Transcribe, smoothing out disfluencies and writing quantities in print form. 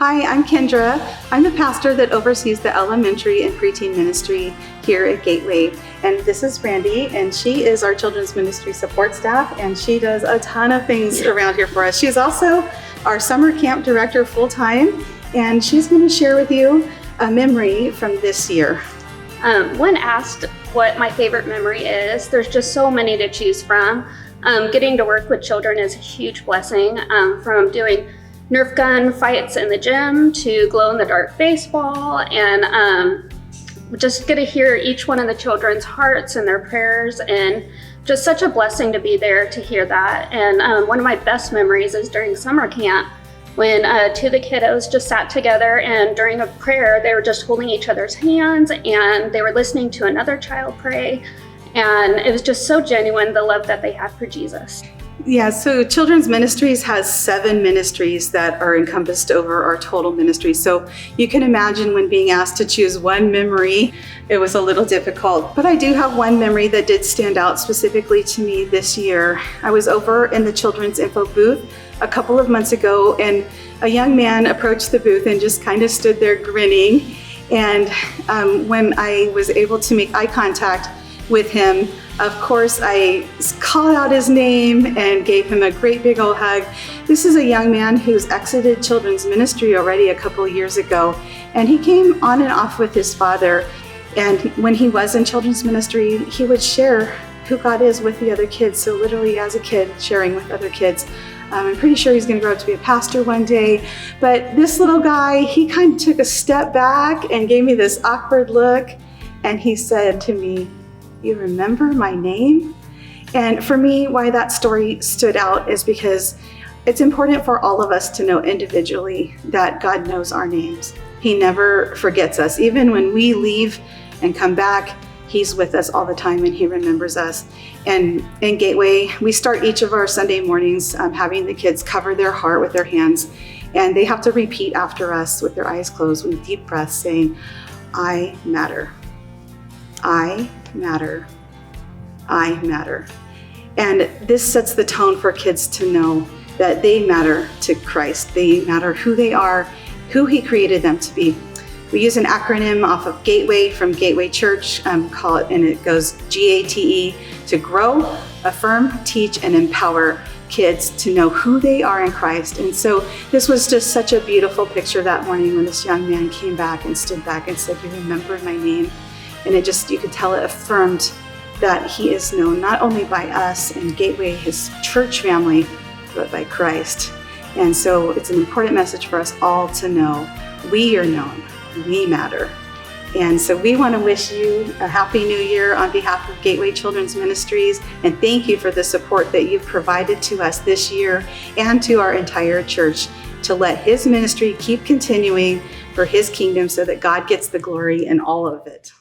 Hi, I'm Kendra. I'm the pastor that oversees the elementary and preteen ministry here at Gateway. And this is Brandy, and she is our children's ministry support staff, and she does a ton of things around here for us. She's also our summer camp director full-time, and she's going to share with you a memory from this year. When asked what my favorite memory is, there's just so many to choose from. Getting to work with children is a huge blessing, from doing Nerf gun fights in the gym to glow-in-the-dark baseball, and just get to hear each one of the children's hearts and their prayers, and just such a blessing to be there to hear that. And one of my best memories is during summer camp when two of the kiddos just sat together, and during a prayer they were just holding each other's hands and they were listening to another child pray, and it was just so genuine, the love that they had for Jesus. Yeah, so Children's Ministries has 7 ministries that are encompassed over our total ministry. So you can imagine when being asked to choose one memory, it was a little difficult. But I do have one memory that did stand out specifically to me this year. I was over in the Children's Info booth a couple of months ago, and a young man approached the booth and just kind of stood there grinning. And when I was able to make eye contact with him, of course, I called out his name and gave him a great big old hug. This is a young man who's exited children's ministry already a couple of years ago, and he came on and off with his father. And when he was in children's ministry, he would share who God is with the other kids. So literally as a kid, sharing with other kids. I'm pretty sure he's going to grow up to be a pastor one day. But this little guy, he kind of took a step back and gave me this awkward look. And he said to me, "You remember my name?" And for me, why that story stood out is because it's important for all of us to know individually that God knows our names. He never forgets us. Even when we leave and come back, He's with us all the time, and He remembers us. And in Gateway, we start each of our Sunday mornings having the kids cover their heart with their hands, and they have to repeat after us with their eyes closed with deep breaths saying, "I matter. I matter. I matter." And this sets the tone for kids to know that they matter to Christ. They matter who they are, who He created them to be. We use an acronym off of Gateway from Gateway Church, and it goes GATE, to grow, affirm, teach, and empower kids to know who they are in Christ. And so this was just such a beautiful picture that morning when this young man came back and stood back and said, "You remembered my name." And it just, you could tell it affirmed that he is known not only by us and Gateway, his church family, but by Christ. And so it's an important message for us all to know we are known, we matter. And so we want to wish you a happy new year on behalf of Gateway Children's Ministries, and thank you for the support that you've provided to us this year and to our entire church to let His ministry keep continuing for His kingdom so that God gets the glory in all of it.